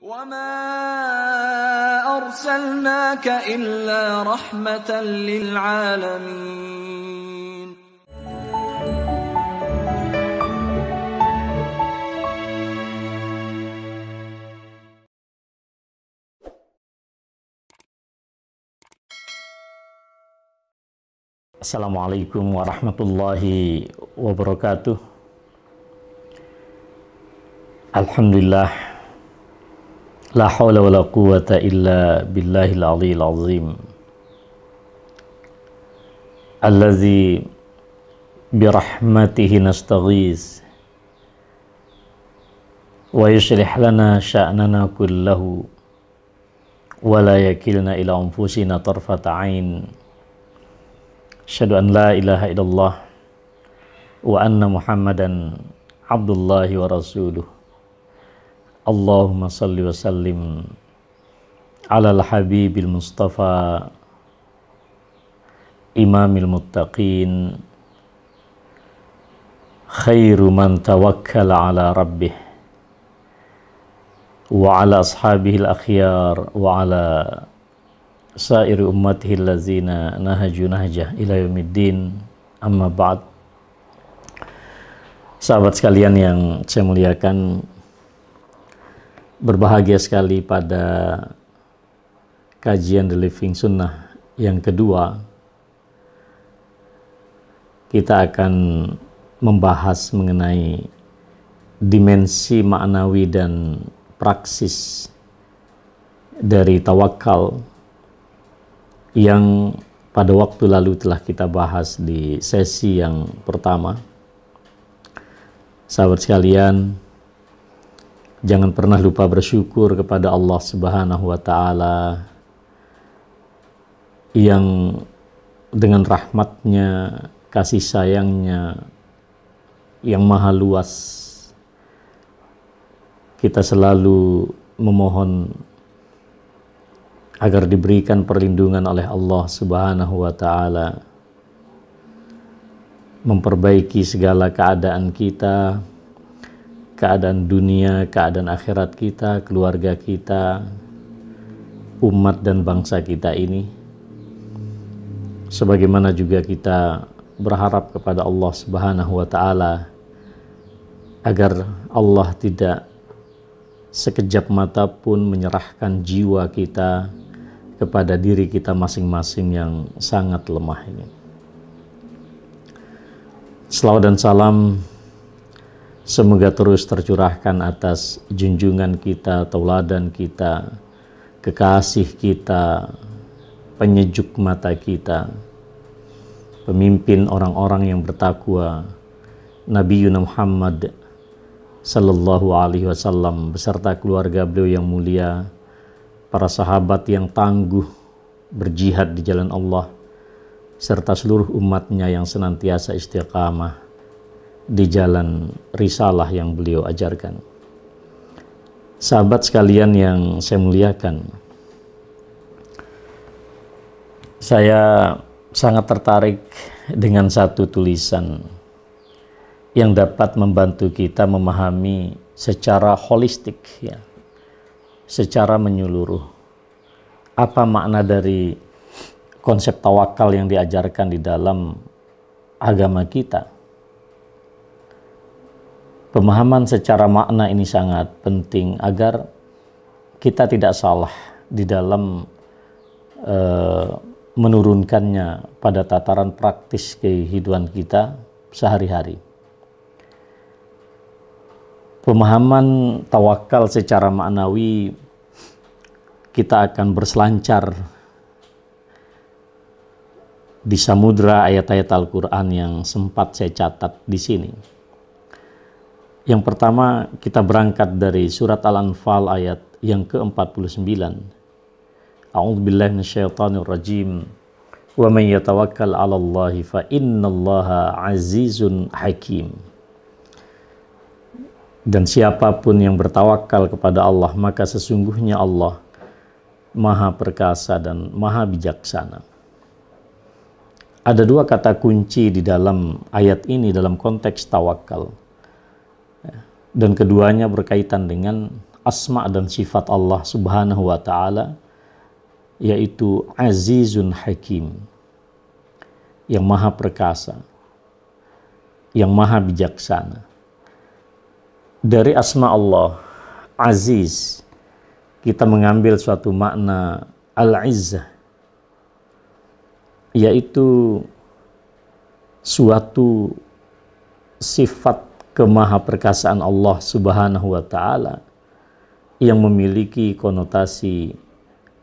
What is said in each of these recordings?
وَمَا أَرْسَلْنَاكَ إِلَّا رَحْمَةً لِلْعَالَمِينَ. Assalamualaikum warahmatullahi wabarakatuh. Alhamdulillah, la hawla wa la quwwata illa billahil aliyyil azim, allazi birahmatihi nastaghis wa yuslih lana sya'nana kullahu wa la yakilna ila anfusina tarfata ain. Asyhadu an la ilaha illallah wa anna Muhammadan abdullahi wa rasuluh. Allahumma salli wa sallim ala al-habibil mustafa imamil muttaqin khairu man tawakkala ala rabbih wa ala ashabihil akhyar wa ala sairi ummatihi allazina nahaju nahjah ila yaumiddin, amma ba'd. Sahabat sekalian yang saya muliakan, berbahagia sekali pada kajian The Living Sunnah yang kedua. Kita akan membahas mengenai dimensi maknawi dan praksis dari tawakal yang pada waktu lalu telah kita bahas di sesi yang pertama. Sahabat sekalian, jangan pernah lupa bersyukur kepada Allah Subhanahu wa Ta'ala yang dengan rahmatnya, kasih sayangnya yang maha luas, kita selalu memohon agar diberikan perlindungan oleh Allah Subhanahu wa Ta'ala, memperbaiki segala keadaan kita, keadaan dunia, keadaan akhirat kita, keluarga kita, umat dan bangsa kita ini. Sebagaimana juga kita berharap kepada Allah Subhanahu wa Ta'ala agar Allah tidak sekejap mata pun menyerahkan jiwa kita kepada diri kita masing-masing yang sangat lemah ini. Selawat dan salam semoga terus tercurahkan atas junjungan kita, tauladan kita, kekasih kita, penyejuk mata kita, pemimpin orang-orang yang bertakwa, Nabi Muhammad sallallahu alaihi wasallam beserta keluarga beliau yang mulia, para sahabat yang tangguh berjihad di jalan Allah, serta seluruh umatnya yang senantiasa istiqamah di jalan risalah yang beliau ajarkan. Sahabat sekalian yang saya muliakan, saya sangat tertarik dengan satu tulisan yang dapat membantu kita memahami secara holistik, ya, secara menyeluruh, apa makna dari konsep tawakal yang diajarkan di dalam agama kita. Pemahaman secara makna ini sangat penting agar kita tidak salah di dalam menurunkannya pada tataran praktis kehidupan kita sehari-hari. Pemahaman tawakal secara maknawi, kita akan berselancar di samudra ayat-ayat Al-Quran yang sempat saya catat di sini. Yang pertama, kita berangkat dari surat Al-Anfal ayat yang ke-49. A'udzubillahi minasyaitonirrajim. Wa man yatawakkal 'alallahi fa innallaha 'azizun hakim. Dan siapapun yang bertawakal kepada Allah, maka sesungguhnya Allah maha perkasa dan maha bijaksana. Ada dua kata kunci di dalam ayat ini dalam konteks tawakal, dan keduanya berkaitan dengan asma dan sifat Allah Subhanahu wa taala, yaitu Azizun Hakim, yang maha perkasa, yang maha bijaksana. Dari asma Allah Aziz, kita mengambil suatu makna Al-Izzah, yaitu suatu sifat kemahaperkasaan Allah Subhanahu wa taala yang memiliki konotasi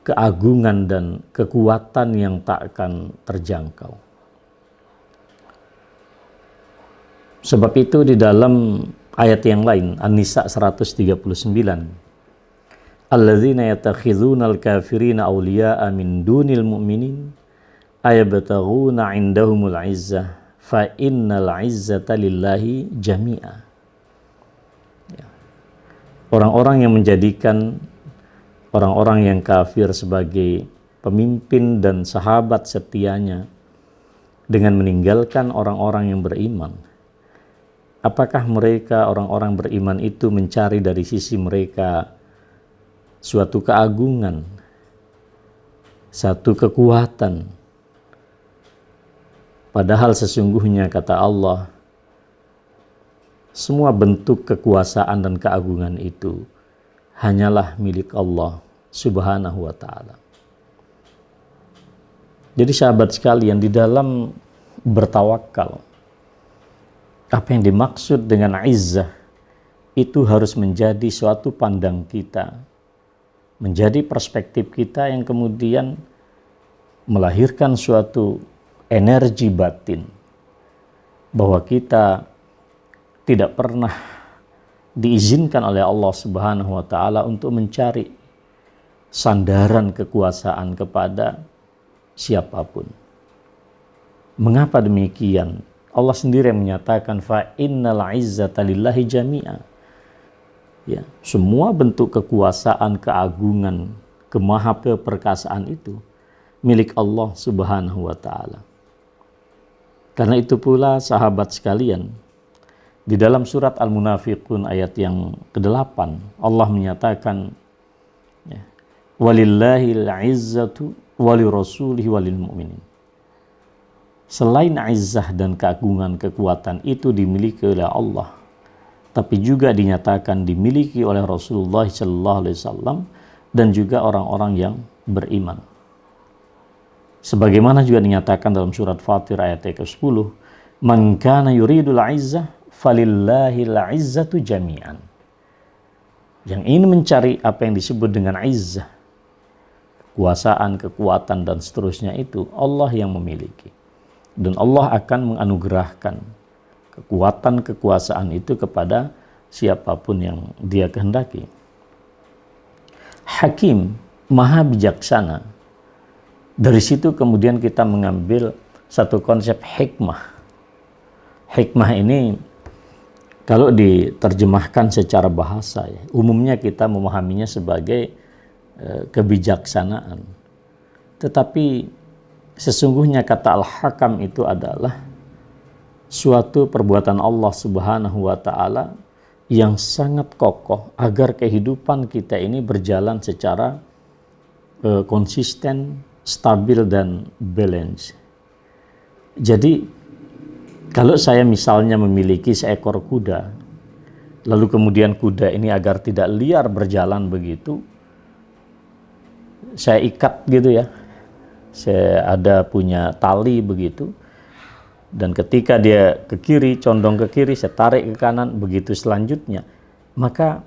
keagungan dan kekuatan yang tak akan terjangkau. Sebab itu di dalam ayat yang lain, An-Nisa 139, alladzina yattakhidhunal kafirina awliya'a min dunil mu'minin ayabtaghuna 'indahumul 'izzah fa innal 'izzata lillahi jami'a. Orang-orang yang menjadikan orang-orang yang kafir sebagai pemimpin dan sahabat setianya dengan meninggalkan orang-orang yang beriman, apakah mereka orang-orang beriman itu mencari dari sisi mereka suatu keagungan, satu kekuatan? Padahal sesungguhnya, kata Allah, semua bentuk kekuasaan dan keagungan itu hanyalah milik Allah Subhanahu wa ta'ala. Jadi sahabat sekalian, di dalam bertawakal, apa yang dimaksud dengan izzah itu harus menjadi suatu pandang kita, menjadi perspektif kita yang kemudian melahirkan suatu energi batin bahwa kita tidak pernah diizinkan oleh Allah Subhanahu wa taala untuk mencari sandaran kekuasaan kepada siapapun. Mengapa demikian? Allah sendiri yang menyatakan fa innal izzata lillahi jami'a. Ya, semua bentuk kekuasaan, keagungan, kemahaperkasaan itu milik Allah Subhanahu wa taala. Karena itu pula sahabat sekalian, di dalam surat Al-Munafiqun ayat yang ke-8 Allah menyatakan, ya, walillahil izzatu walirasulihi walil mu'minin. Selain izzah dan keagungan kekuatan itu dimiliki oleh Allah, tapi juga dinyatakan dimiliki oleh Rasulullah SAW dan juga orang-orang yang beriman. Sebagaimana juga dinyatakan dalam surat Fatir ayat ke-10, man kana yuridul izzah falillahil izzatu jami'an. Yang ingin mencari apa yang disebut dengan izzah, kekuasaan, kekuatan dan seterusnya, itu Allah yang memiliki. Dan Allah akan menganugerahkan kekuatan, kekuasaan itu kepada siapapun yang Dia kehendaki. Hakim, maha bijaksana. Dari situ kemudian kita mengambil satu konsep hikmah. Hikmah ini kalau diterjemahkan secara bahasa, ya, umumnya kita memahaminya sebagai kebijaksanaan. Tetapi sesungguhnya kata al-hakam itu adalah suatu perbuatan Allah Subhanahu wa ta'ala yang sangat kokoh agar kehidupan kita ini berjalan secara konsisten, stabil dan balance. Jadi kalau saya misalnya memiliki seekor kuda, lalu kemudian kuda ini agar tidak liar berjalan begitu, saya ikat gitu ya, saya ada punya tali begitu, dan ketika dia ke kiri, condong ke kiri, saya tarik ke kanan, begitu selanjutnya. Maka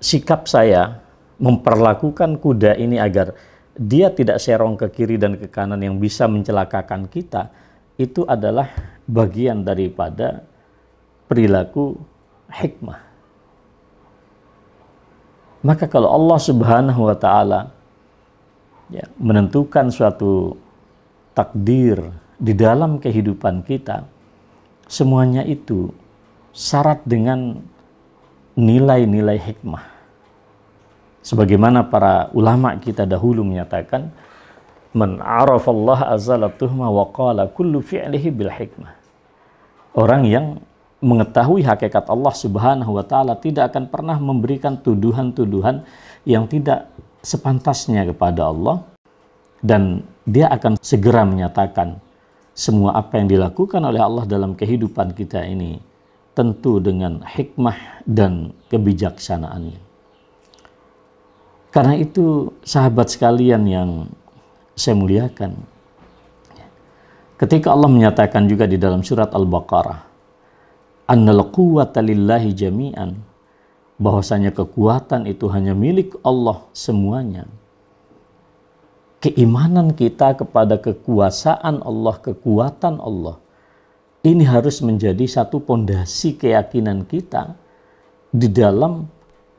sikap saya memperlakukan kuda ini agar dia tidak serong ke kiri dan ke kanan yang bisa mencelakakan kita, itu adalah bagian daripada perilaku hikmah. Maka kalau Allah Subhanahu wa ta'ala, ya, menentukan suatu takdir di dalam kehidupan kita, semuanya itu syarat dengan nilai-nilai hikmah. Sebagaimana para ulama kita dahulu menyatakan, man arafallaha azala tuhma wa qala kullu fi'lihi bil hikmah. Orang yang mengetahui hakikat Allah Subhanahu wa taala tidak akan pernah memberikan tuduhan-tuduhan yang tidak sepantasnya kepada Allah, dan dia akan segera menyatakan semua apa yang dilakukan oleh Allah dalam kehidupan kita ini tentu dengan hikmah dan kebijaksanaannya. Karena itu sahabat sekalian yang saya muliakan, ketika Allah menyatakan juga di dalam surat Al-Baqarah, annal quwwata lillahi jami'an, bahwasanya kekuatan itu hanya milik Allah semuanya. Keimanan kita kepada kekuasaan Allah, kekuatan Allah, ini harus menjadi satu pondasi keyakinan kita di dalam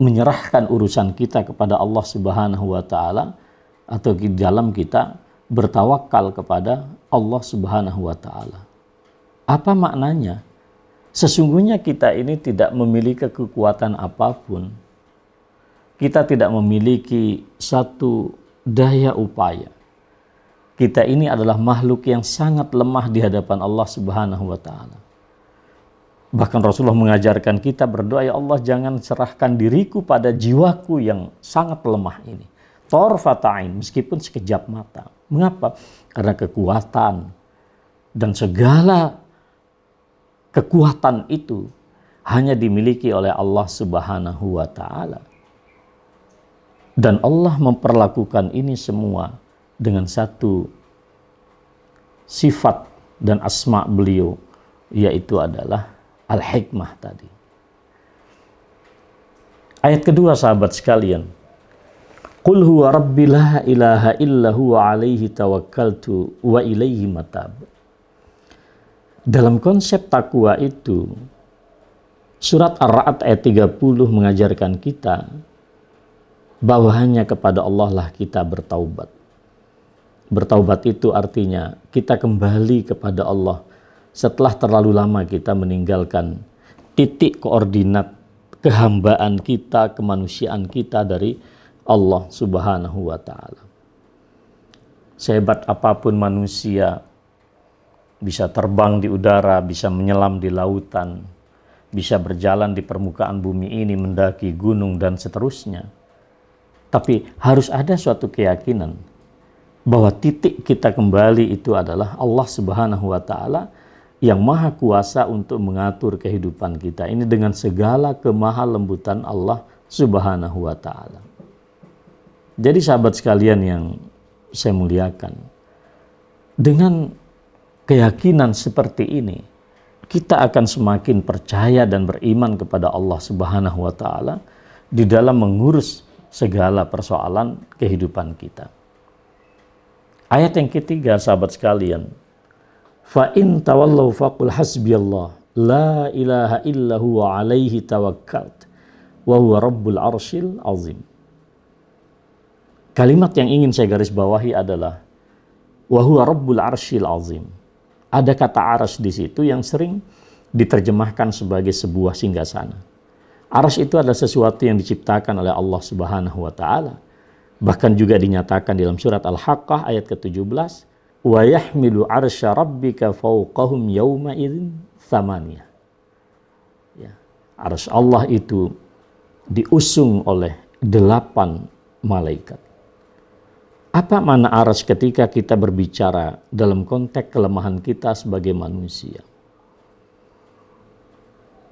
menyerahkan urusan kita kepada Allah Subhanahu wa taala, atau di dalam kita bertawakal kepada Allah Subhanahu wa taala. Apa maknanya? Sesungguhnya kita ini tidak memiliki kekuatan apapun. Kita tidak memiliki satu daya upaya. Kita ini adalah makhluk yang sangat lemah di hadapan Allah Subhanahu wa taala. Bahkan Rasulullah mengajarkan kita berdoa, ya Allah, jangan serahkan diriku pada jiwaku yang sangat lemah ini. Torfata'in, meskipun sekejap mata. Mengapa? Karena kekuatan dan segala kekuatan itu hanya dimiliki oleh Allah Subhanahu wa taala. Dan Allah memperlakukan ini semua dengan satu sifat dan asma beliau, yaitu adalah al-hikmah tadi. Ayat kedua sahabat sekalian, Qul huwa rabbi la ilaha illa huwa alaihi tawakkaltu wa ilaihi matab. Dalam konsep takwa itu, surat Ar-Ra'd ayat 30 mengajarkan kita bahwa hanya kepada Allah lah kita bertaubat. Bertaubat itu artinya kita kembali kepada Allah setelah terlalu lama kita meninggalkan titik koordinat kehambaan kita, kemanusiaan kita dari Allah Subhanahu wa taala. Sehebat apapun manusia, bisa terbang di udara, bisa menyelam di lautan, bisa berjalan di permukaan bumi ini, mendaki gunung dan seterusnya. Tapi harus ada suatu keyakinan bahwa titik kita kembali itu adalah Allah Subhanahu wa taala yang maha kuasa untuk mengatur kehidupan kita ini dengan segala kemahalembutan Allah Subhanahu wa taala. Jadi sahabat sekalian yang saya muliakan, dengan keyakinan seperti ini, kita akan semakin percaya dan beriman kepada Allah Subhanahu wa taala di dalam mengurus segala persoalan kehidupan kita. Ayat yang ketiga sahabat sekalian, fa in tawallau faqul hasbiyallah la ilaha illa huwa alaihi tawakkalt wa huwa rabbul arsyil azim. Kalimat yang ingin saya garis bawahi adalah wa huwa rabbul arsyil azim. Ada kata arsy di situ yang sering diterjemahkan sebagai sebuah singgasana. Arsy itu adalah sesuatu yang diciptakan oleh Allah Subhanahu wa taala. Bahkan juga dinyatakan dalam surat Al-Haqqah ayat ke-17, wa yahmilu arsya rabbika fawqahum yawma idzin tsamaniyah. Ya, arsy Allah itu diusung oleh 8 malaikat. Apa makna arsy ketika kita berbicara dalam konteks kelemahan kita sebagai manusia?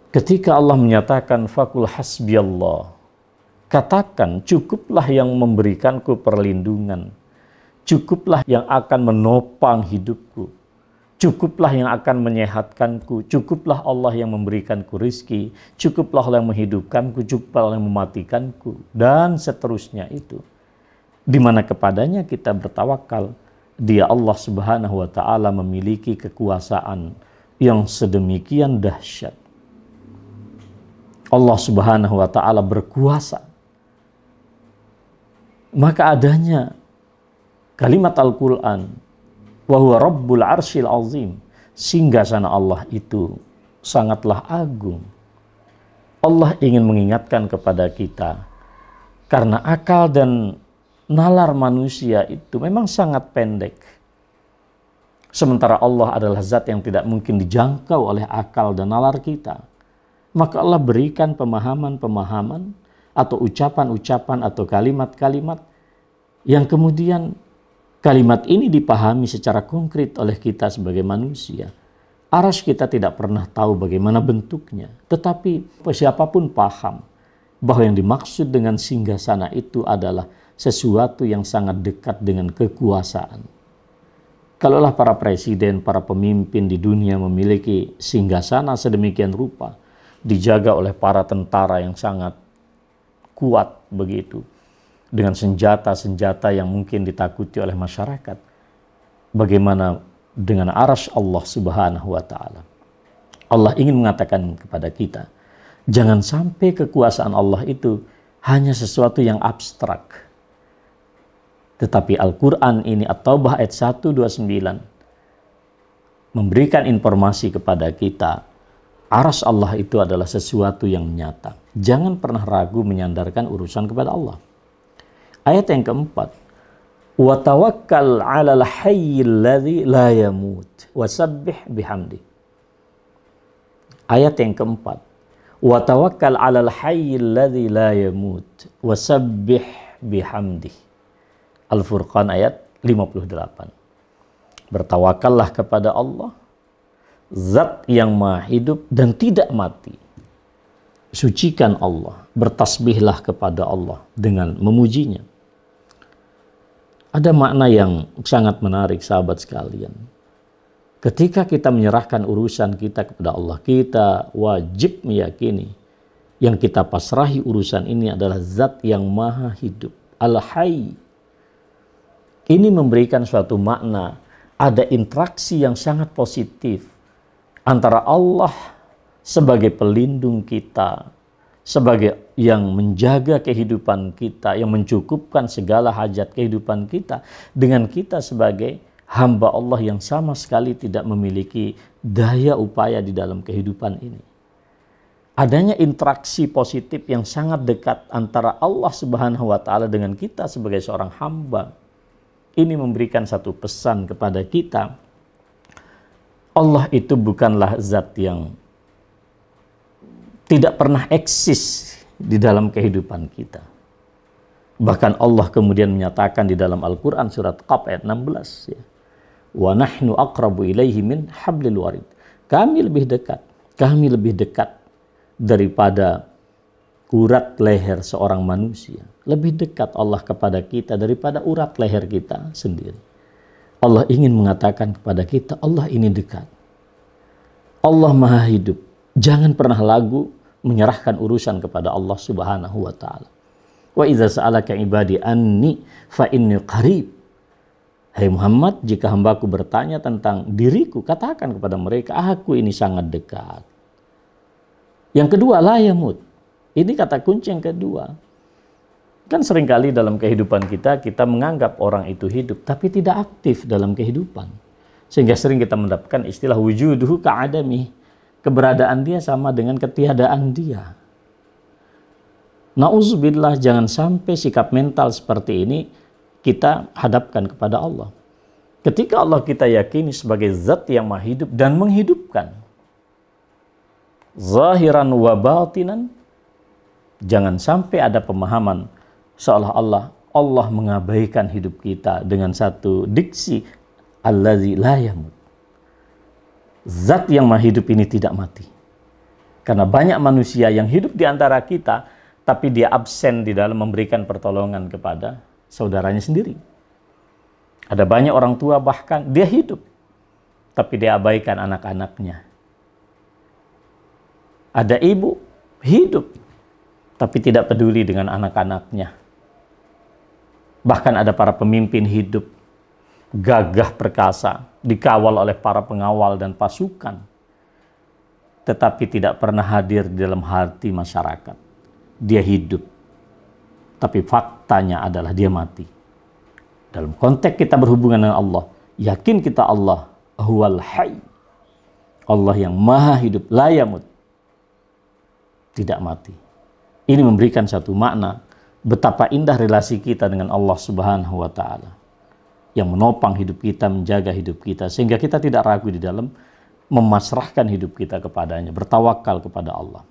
Ketika Allah menyatakan faqul hasbiyallah, katakan cukuplah yang memberikanku perlindungan, cukuplah yang akan menopang hidupku, cukuplah yang akan menyehatkanku, cukuplah Allah yang memberikanku rizki, cukuplah Allah yang menghidupkanku, cukuplah Allah yang mematikanku, dan seterusnya itu. Di mana kepadanya kita bertawakal, Dia Allah Subhanahu wa taala memiliki kekuasaan yang sedemikian dahsyat. Allah Subhanahu wa taala berkuasa. Maka adanya kalimat Al-Qur'an, wa huwa rabbul arsyil azim, singgasana Allah itu sangatlah agung. Allah ingin mengingatkan kepada kita, karena akal dan nalar manusia itu memang sangat pendek. Sementara Allah adalah zat yang tidak mungkin dijangkau oleh akal dan nalar kita. Maka Allah berikan pemahaman-pemahaman atau ucapan-ucapan atau kalimat-kalimat yang kemudian kalimat ini dipahami secara konkret oleh kita sebagai manusia. Arsy kita tidak pernah tahu bagaimana bentuknya, tetapi siapapun paham bahwa yang dimaksud dengan singgasana itu adalah sesuatu yang sangat dekat dengan kekuasaan. Kalaulah para presiden, para pemimpin di dunia memiliki singgasana sedemikian rupa, dijaga oleh para tentara yang sangat kuat begitu, dengan senjata-senjata yang mungkin ditakuti oleh masyarakat, bagaimana dengan arsy Allah Subhanahu wa Ta'ala? Allah ingin mengatakan kepada kita, jangan sampai kekuasaan Allah itu hanya sesuatu yang abstrak. Tetapi Al-Quran ini, At-Taubah ayat 129, memberikan informasi kepada kita, arsy Allah itu adalah sesuatu yang nyata. Jangan pernah ragu menyandarkan urusan kepada Allah. Ayat yang keempat, wa tawakkal 'alal hayyil ladzi la yamut wasabbih bihamdi. Ayat yang keempat, wa tawakkal 'alal hayyil ladzi la yamut wasabbih bihamdi. Al-Furqan ayat 58. Bertawakallah kepada Allah, zat yang maha hidup dan tidak mati. Sucikan Allah, bertasbihlah kepada Allah dengan memujinya. Ada makna yang sangat menarik sahabat sekalian. Ketika kita menyerahkan urusan kita kepada Allah, kita wajib meyakini yang kita pasrahi urusan ini adalah zat yang maha hidup, Al-Hayy. Ini memberikan suatu makna, ada interaksi yang sangat positif antara Allah sebagai pelindung kita, sebagai yang menjaga kehidupan kita, yang mencukupkan segala hajat kehidupan kita, dengan kita sebagai hamba Allah yang sama sekali tidak memiliki daya upaya di dalam kehidupan ini. Adanya interaksi positif yang sangat dekat antara Allah Subhanahu wa Ta'ala dengan kita sebagai seorang hamba. Ini memberikan satu pesan kepada kita. Allah itu bukanlah zat yang tidak pernah eksis di dalam kehidupan kita. Bahkan Allah kemudian menyatakan di dalam Al-Quran surat Qaf ayat 16. Ya. Wa nahnu aqrabu ilaihi min hablil warid. Kami lebih dekat daripada urat leher seorang manusia. Lebih dekat Allah kepada kita daripada urat leher kita sendiri. Allah ingin mengatakan kepada kita, Allah ini dekat. Allah maha hidup. Jangan pernah ragu menyerahkan urusan kepada Allah Subhanahu wa Ta'ala. Wa idza sa'alaka ibadi anni fa inni qarib. Hai Muhammad, jika hambaku bertanya tentang diriku, katakan kepada mereka, aku ini sangat dekat. Yang kedua, la yamut. Ini kata kunci yang kedua. Kan seringkali dalam kehidupan kita menganggap orang itu hidup, tapi tidak aktif dalam kehidupan. Sehingga sering kita mendapatkan istilah wujuduhu ka'adami. Keberadaan dia sama dengan ketiadaan dia. Na'udzubillah, jangan sampai sikap mental seperti ini kita hadapkan kepada Allah. Ketika Allah kita yakini sebagai zat yang maha hidup dan menghidupkan, zahiran wa batinan, jangan sampai ada pemahaman seolah-olah Allah mengabaikan hidup kita dengan satu diksi, allazi la yamut. Zat yang maha hidup ini tidak mati. Karena banyak manusia yang hidup di antara kita, tapi dia absen di dalam memberikan pertolongan kepada saudaranya sendiri. Ada banyak orang tua bahkan dia hidup, tapi dia abaikan anak-anaknya. Ada ibu hidup, tapi tidak peduli dengan anak-anaknya. Bahkan ada para pemimpin hidup, gagah perkasa, dikawal oleh para pengawal dan pasukan, tetapi tidak pernah hadir di dalam hati masyarakat. Dia hidup, tapi faktanya adalah dia mati. Dalam konteks kita berhubungan dengan Allah, yakin kita Allah, huwal hayy, Allah yang maha hidup, la yamut, tidak mati. Ini memberikan satu makna betapa indah relasi kita dengan Allah Subhanahu wa Ta'ala. yang menopang hidup kita, menjaga hidup kita, sehingga kita tidak ragu di dalam memasrahkan hidup kita kepadanya, bertawakal kepada Allah.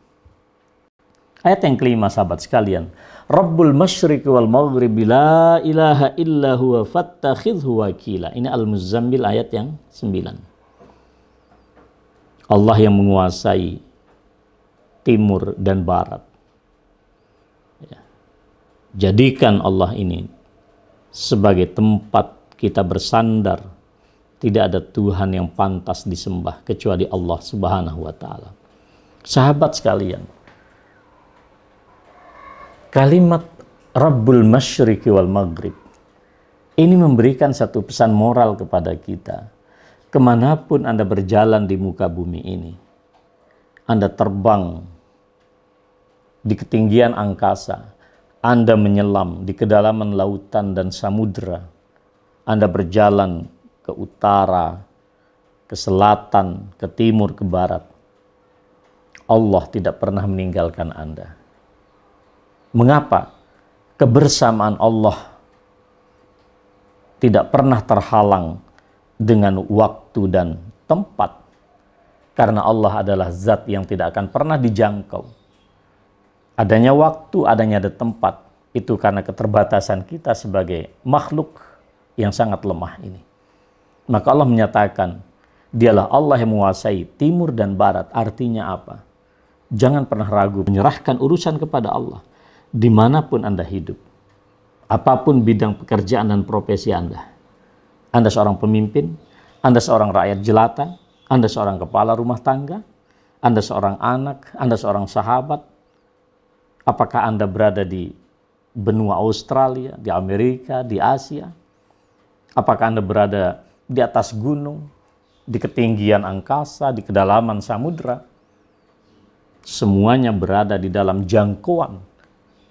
Ayat yang kelima, sahabat sekalian, Rabbul masyriqi wal maghribi la ilaha illa huwa fattakhidhu wakila. Ini Al-Muzammil ayat yang 9. Allah yang menguasai timur dan barat. Ya. Jadikan Allah ini sebagai tempat kita bersandar. Tidak ada Tuhan yang pantas disembah kecuali Allah Subhanahu wa ta'ala. Sahabat sekalian, kalimat Rabbul Masyriqi wal Maghrib ini memberikan satu pesan moral kepada kita. Kemanapun Anda berjalan di muka bumi ini, Anda terbang di ketinggian angkasa, Anda menyelam di kedalaman lautan dan samudera, Anda berjalan ke utara, ke selatan, ke timur, ke barat, Allah tidak pernah meninggalkan Anda. Mengapa? Kebersamaan Allah tidak pernah terhalang dengan waktu dan tempat. Karena Allah adalah zat yang tidak akan pernah dijangkau. Adanya waktu, adanya ada tempat, itu karena keterbatasan kita sebagai makhluk yang sangat lemah ini. Maka Allah menyatakan, dialah Allah yang menguasai timur dan barat. Artinya apa? Jangan pernah ragu menyerahkan urusan kepada Allah. Dimanapun Anda hidup, apapun bidang pekerjaan dan profesi Anda seorang pemimpin, Anda seorang rakyat jelata, Anda seorang kepala rumah tangga, Anda seorang anak, Anda seorang sahabat, apakah Anda berada di benua Australia, di Amerika, di Asia, apakah Anda berada di atas gunung, di ketinggian angkasa, di kedalaman samudra, semuanya berada di dalam jangkauan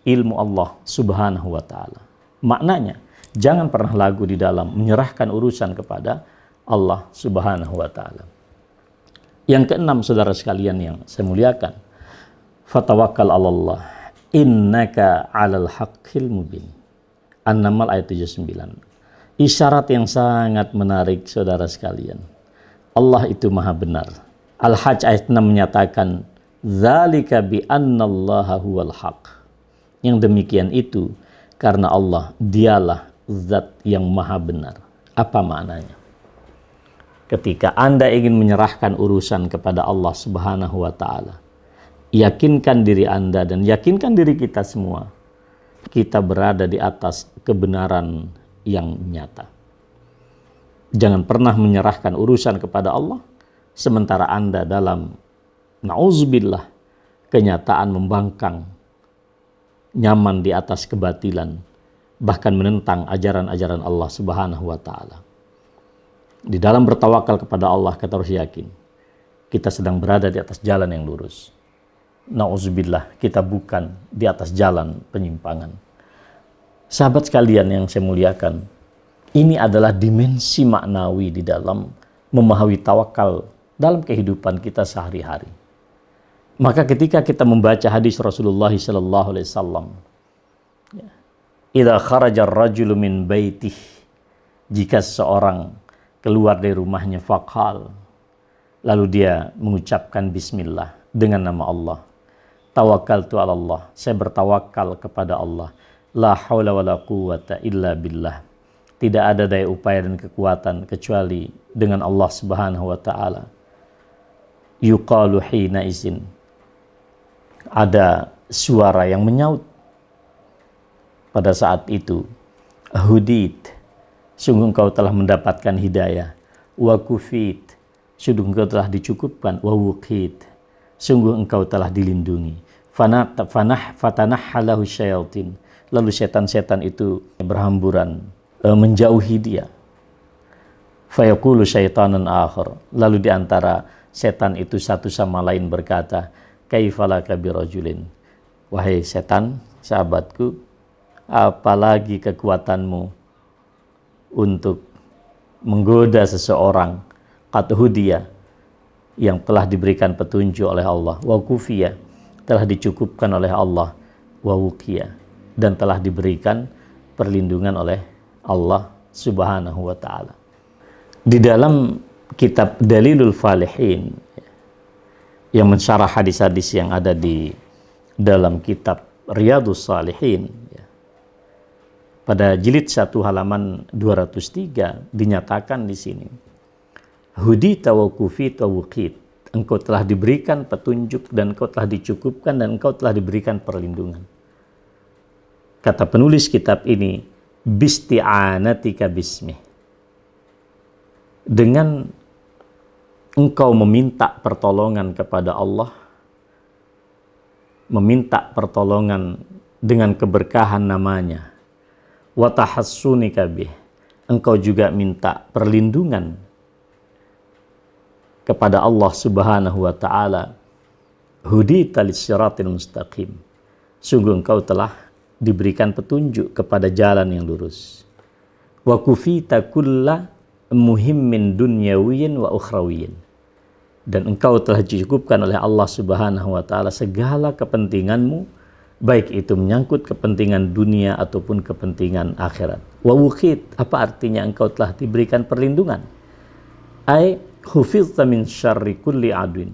ilmu Allah Subhanahu wa ta'ala. Maknanya, jangan pernah ragu di dalam menyerahkan urusan kepada Allah Subhanahu wa ta'ala. Yang keenam, saudara sekalian yang saya muliakan, fatawakkal 'alallah innaka 'alal haqqil mubin. An-Naml ayat 79. Isyarat yang sangat menarik, saudara sekalian. Allah itu maha benar. Al-Hajj ayat 6 menyatakan, dzalika bi annallaha huwal haq. Yang demikian itu karena Allah, dialah zat yang maha benar. Apa maknanya? Ketika Anda ingin menyerahkan urusan kepada Allah Subhanahu wa ta'ala, yakinkan diri Anda dan yakinkan diri kita semua, kita berada di atas kebenaran yang nyata. Jangan pernah menyerahkan urusan kepada Allah, sementara Anda dalam, na'udzubillah, kenyataan membangkang, nyaman di atas kebatilan, bahkan menentang ajaran-ajaran Allah Subhanahu wa ta'ala. Di dalam bertawakal kepada Allah, kita harus yakin kita sedang berada di atas jalan yang lurus. Na'udzubillah, kita bukan di atas jalan penyimpangan. Sahabat sekalian yang saya muliakan, ini adalah dimensi maknawi di dalam memahami tawakal dalam kehidupan kita sehari-hari. Maka ketika kita membaca hadis Rasulullah sallallahu alaihi wasallam, idza kharaja ar-rajulu min baitih, jika seorang keluar dari rumahnya, faqal, lalu dia mengucapkan bismillah dengan nama Allah, tawakkaltu 'ala Allah, saya bertawakal kepada Allah, la haula wala quwwata illa billah, tidak ada daya upaya dan kekuatan kecuali dengan Allah Subhanahu wa ta'ala. Yuqalu hina izin, ada suara yang menyaut pada saat itu, hudit, sungguh engkau telah mendapatkan hidayah, wa kufit, sungguh engkau telah dicukupkan, wa wuqit, sungguh engkau telah dilindungi, fatanahhalahu syayatin, lalu setan-setan itu berhamburan menjauhi dia. Fayaqulu syaitanan akhar, lalu di antara setan itu satu sama lain berkata, kaifalaka birajulin, wahai setan, sahabatku, apalagi kekuatanmu untuk menggoda seseorang, qad hudiya, yang telah diberikan petunjuk oleh Allah, wa kufiya, telah dicukupkan oleh Allah, wa wuqiya, dan telah diberikan perlindungan oleh Allah Subhanahu wa ta'ala. Di dalam kitab Dalilul Falihin yang mensyarah hadis-hadis yang ada di dalam kitab Riyadhus Shalihin, pada jilid 1 halaman 203 dinyatakan di sini, hudita wa kufita wa wuqit, engkau telah diberikan petunjuk dan engkau telah dicukupkan dan engkau telah diberikan perlindungan. Kata penulis kitab ini, bisti'anatika bismih, dengan engkau meminta pertolongan kepada Allah, meminta pertolongan dengan keberkahan namanya, wa tahassunika bih, engkau juga minta perlindungan kepada Allah Subhanahu wa ta'ala, hudita lis-siratil mustaqim, sungguh engkau telah diberikan petunjuk kepada jalan yang lurus, wa kufita kulla muhimmin dunyawiyin wa ukhrawiyin, dan engkau telah dicukupkan oleh Allah Subhanahu wa ta'ala segala kepentinganmu, baik itu menyangkut kepentingan dunia ataupun kepentingan akhirat. Wa wuqit, apa artinya engkau telah diberikan perlindungan? Ai hufizta min syarri kulli adwin,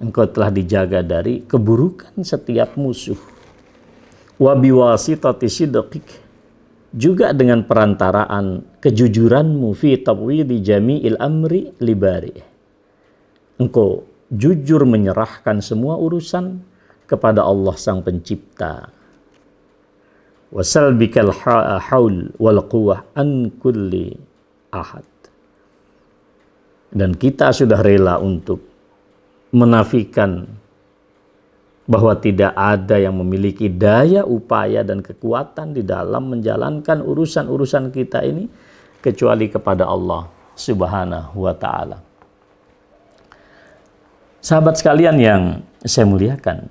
engkau telah dijaga dari keburukan setiap musuh. Wa biwasitati sidqik, juga dengan perantaraan kejujuranmu, fi tabwidi jami'il amri libari, engkau jujur menyerahkan semua urusan kepada Allah Sang Pencipta. Wa salbikal haul wal quwwah an kulli ahad, dan kita sudah rela untuk menafikan bahwa tidak ada yang memiliki daya, upaya, dan kekuatan di dalam menjalankan urusan-urusan kita ini kecuali kepada Allah Subhanahu wa ta'ala. Sahabat sekalian yang saya muliakan,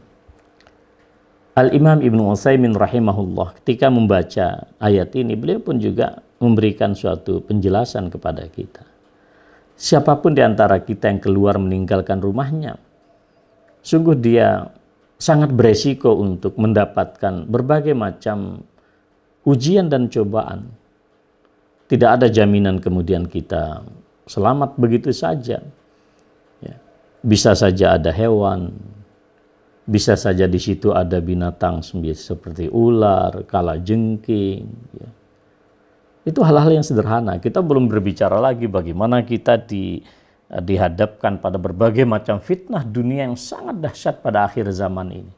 Al-Imam Ibnu Utsaimin rahimahullah ketika membaca ayat ini, beliau pun juga memberikan suatu penjelasan kepada kita. Siapapun di antara kita yang keluar meninggalkan rumahnya, sungguh dia sangat beresiko untuk mendapatkan berbagai macam ujian dan cobaan. Tidak ada jaminan kemudian kita selamat begitu saja. Ya. Bisa saja ada hewan, bisa saja di situ ada binatang seperti ular, kalajengking. Ya. Itu hal-hal yang sederhana. Kita belum berbicara lagi bagaimana kita dihadapkan pada berbagai macam fitnah dunia yang sangat dahsyat pada akhir zaman ini.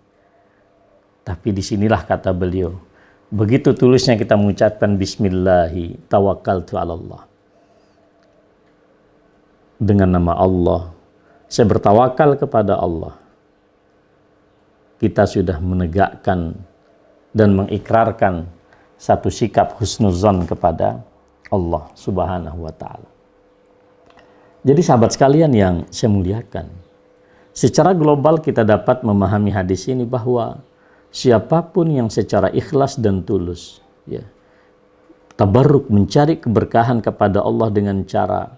Tapi disinilah kata beliau, begitu tulusnya kita mengucapkan bismillahi tawakkaltu 'alallah, dengan nama Allah saya bertawakal kepada Allah, kita sudah menegakkan dan mengikrarkan satu sikap husnuzon kepada Allah Subhanahu wa ta'ala. Jadi sahabat sekalian yang saya muliakan, secara global kita dapat memahami hadis ini bahwa siapapun yang secara ikhlas dan tulus, ya, tabarruk mencari keberkahan kepada Allah dengan cara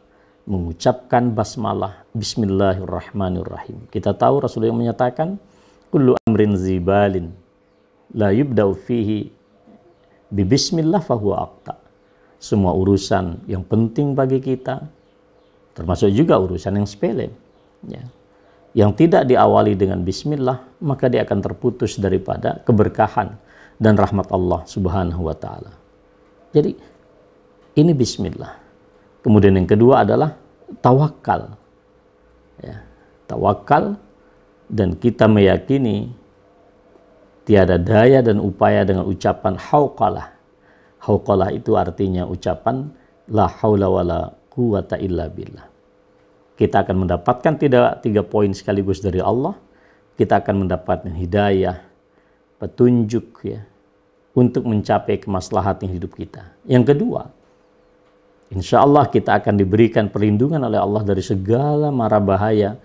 mengucapkan basmalah, bismillahirrahmanirrahim. Kita tahu Rasulullah yang menyatakan, kullu amrin zibalin la yubda'u fihi bi bismillah fahuwa aqta. Semua urusan yang penting bagi kita, termasuk juga urusan yang sepele, ya, yang tidak diawali dengan bismillah, maka dia akan terputus daripada keberkahan dan rahmat Allah Subhanahu wa ta'ala. Jadi ini bismillah. Kemudian yang kedua adalah tawakal, ya, tawakal, dan kita meyakini tiada daya dan upaya dengan ucapan hauqalah. Hauqalah itu artinya ucapan la haula wala quwata illa billah. Kita akan mendapatkan tiga poin sekaligus dari Allah. Kita akan mendapatkan hidayah, petunjuk, ya, untuk mencapai kemaslahatan hidup kita. Yang kedua, insya Allah kita akan diberikan perlindungan oleh Allah dari segala mara bahaya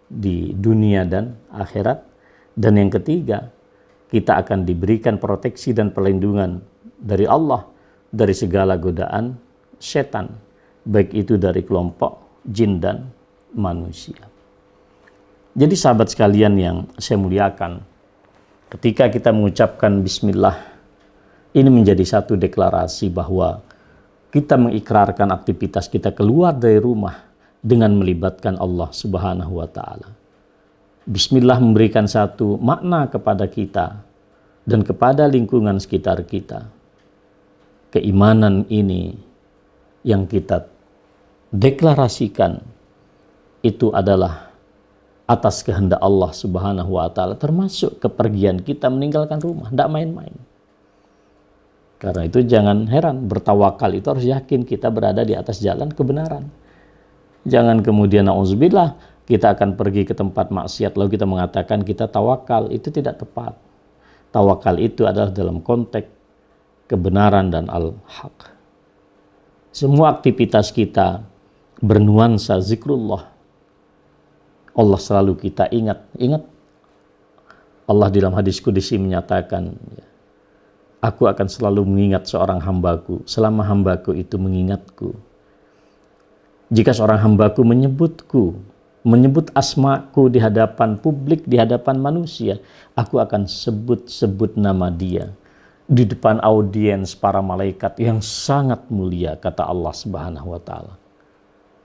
di dunia dan akhirat. Dan yang ketiga, kita akan diberikan proteksi dan perlindungan dari Allah dari segala godaan setan, baik itu dari kelompok jin dan manusia. Jadi sahabat sekalian yang saya muliakan, ketika kita mengucapkan bismillah, ini menjadi satu deklarasi bahwa kita mengikrarkan aktivitas kita keluar dari rumah dengan melibatkan Allah Subhanahu wa taala. Bismillah memberikan satu makna kepada kita dan kepada lingkungan sekitar kita. Keimanan ini yang kita deklarasikan itu adalah atas kehendak Allah Subhanahu wa taala, termasuk kepergian kita meninggalkan rumah, tidak main-main. Karena itu jangan heran, bertawakal itu harus yakin kita berada di atas jalan kebenaran. Jangan kemudian na'udzubillah kita akan pergi ke tempat maksiat lalu kita mengatakan kita tawakal, itu tidak tepat. Tawakal itu adalah dalam konteks kebenaran dan al-haq. Semua aktivitas kita bernuansa zikrullah. Allah selalu kita ingat. Allah di dalam hadis qudsi menyatakan, aku akan selalu mengingat seorang hambaku selama hambaku itu mengingatku. Jika seorang hambaku menyebut asmaku di hadapan publik, di hadapan manusia, aku akan sebut-sebut nama dia di depan audiens para malaikat yang sangat mulia, kata Allah Subhanahu wa taala.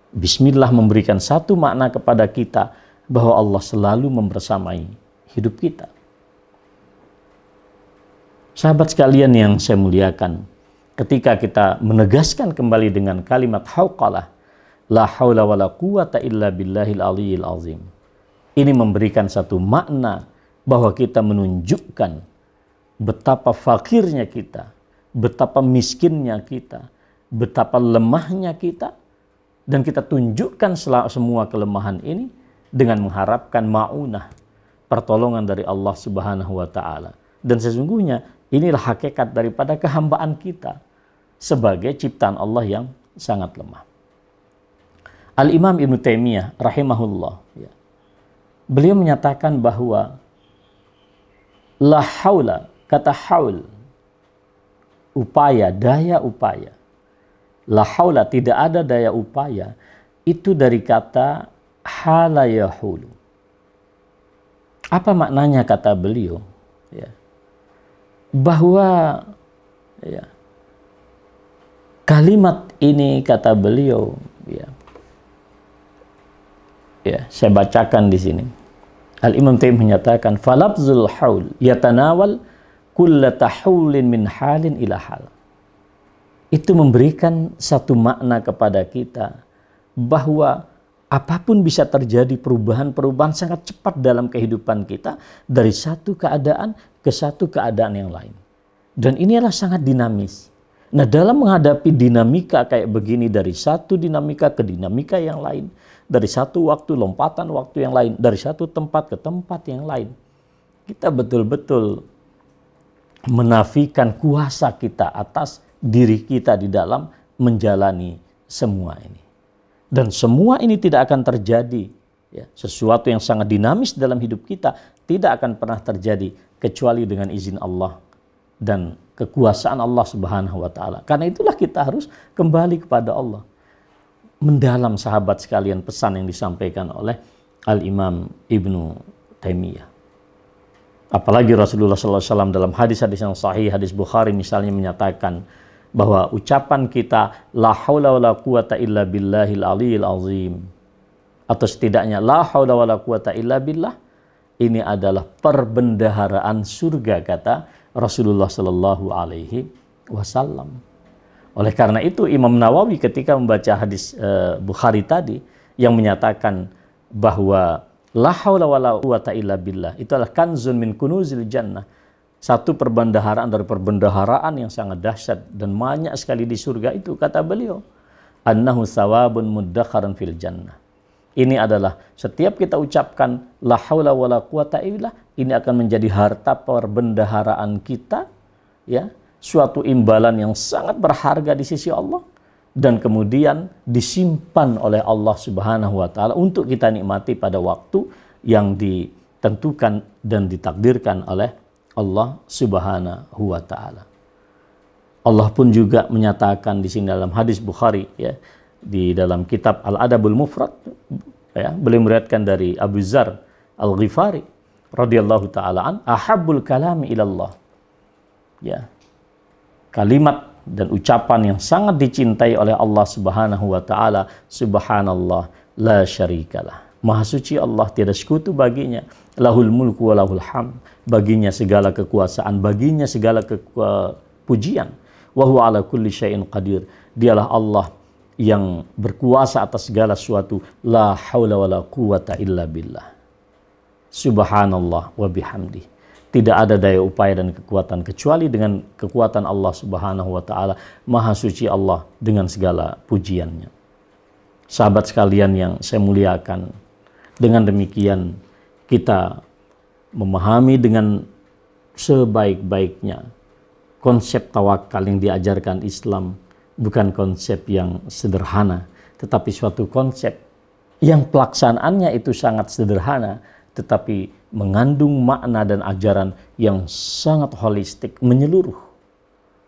Bismillah memberikan satu makna kepada kita bahwa Allah selalu membersamai hidup kita. Sahabat sekalian yang saya muliakan, ketika kita menegaskan kembali dengan kalimat hauqalah, la haula wala quwata illa billahil aliyyil azim. Ini memberikan satu makna bahwa kita menunjukkan betapa fakirnya kita, betapa miskinnya kita, betapa lemahnya kita, dan kita tunjukkan semua kelemahan ini dengan mengharapkan ma'unah, pertolongan dari Allah Subhanahu wa taala. Dan sesungguhnya inilah hakikat daripada kehambaan kita sebagai ciptaan Allah yang sangat lemah. Al-Imam Ibnu Taimiyah rahimahullah, beliau menyatakan bahwa la haula, kata haul, upaya, daya upaya. La haula, tidak ada daya upaya, itu dari kata hala yahulu. Apa maknanya kata beliau? Bahwa kalimat ini kata beliau, saya bacakan di sini. Al-Imam Taimiyah menyatakan falafzul haul yatanawal kulla tahulin min halin ila hal. Itu memberikan satu makna kepada kita bahwa apapun bisa terjadi, perubahan-perubahan sangat cepat dalam kehidupan kita dari satu keadaan ke satu keadaan yang lain. Dan ini adalah sangat dinamis. Nah, dalam menghadapi dinamika kayak begini, dari satu dinamika ke dinamika yang lain, dari satu waktu, lompatan waktu yang lain, dari satu tempat ke tempat yang lain, kita betul-betul menafikan kuasa kita atas diri kita di dalam menjalani semua ini. Dan semua ini tidak akan terjadi, sesuatu yang sangat dinamis dalam hidup kita tidak akan pernah terjadi kecuali dengan izin Allah dan kekuasaan Allah Subhanahu wa taala. Karena itulah kita harus kembali kepada Allah. Mendalam sahabat sekalian pesan yang disampaikan oleh Al-Imam Ibnu Taimiyah. Apalagi Rasulullah SAW dalam hadis-hadis yang sahih, hadis Bukhari misalnya menyatakan bahwa ucapan kita la haula wala quwata illa billahil aliyyil azim, atau setidaknya la haula wala quwata illa billah, ini adalah perbendaharaan surga, kata Rasulullah sallallahu alaihi wasallam. Oleh karena itu Imam Nawawi ketika membaca hadis Bukhari tadi yang menyatakan bahwa la haula wala quwata illa billah itu adalah kanzun min kunuzil jannah, satu perbendaharaan dari perbendaharaan yang sangat dahsyat dan banyak sekali di surga itu, kata beliau, annahu thawabun muddakharan fil jannah. Ini adalah setiap kita ucapkan la haula wala quwata illa, ini akan menjadi harta perbendaharaan kita, suatu imbalan yang sangat berharga di sisi Allah, dan kemudian disimpan oleh Allah Subhanahu wa taala untuk kita nikmati pada waktu yang ditentukan dan ditakdirkan oleh Allah Subhanahu wa taala. Allah pun juga menyatakan di sini dalam hadis Bukhari, di dalam kitab Al-Adabul Mufrad, beliau meriwayatkan dari Abu Dzar Al-Ghifari radhiyallahu taala an, ahabbul kalami ilallah. Kalimat dan ucapan yang sangat dicintai oleh Allah Subhanahu wa taala, subhanallah la syarikalah. Maha suci Allah, tiada sekutu baginya. Lahul mulku wa lahul hamd. Baginya segala kekuasaan, baginya segala pujian. Wa huwa ala kulli syai'in qadir. Dialah Allah yang berkuasa atas segala sesuatu. La haula wa la quwata illa billah. Subhanallah wa bihamdih. Tidak ada daya upaya dan kekuatan kecuali dengan kekuatan Allah Subhanahu wa taala. Maha suci Allah dengan segala pujiannya. Sahabat sekalian yang saya muliakan, dengan demikian kita memahami dengan sebaik-baiknya konsep tawakal yang diajarkan Islam, bukan konsep yang sederhana, tetapi suatu konsep yang pelaksanaannya itu sangat sederhana, tetapi mengandung makna dan ajaran yang sangat holistik, menyeluruh.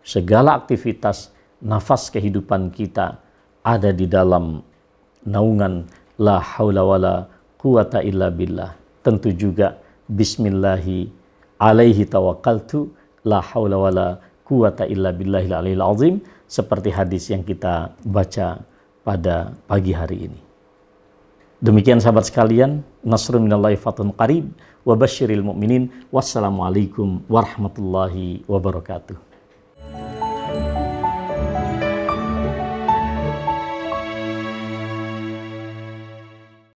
Segala aktivitas nafas kehidupan kita ada di dalam naungan la haula wala quwata illa billah. Tentu juga bismillahi alaihi tawakkaltu la haula wala quwata illa billahil aliyil azim, seperti hadis yang kita baca pada pagi hari ini. Demikian sahabat sekalian, nasrun minallahi fathun qarib wa basyiril mu'minin. Wassalamualaikum warahmatullahi wabarakatuh.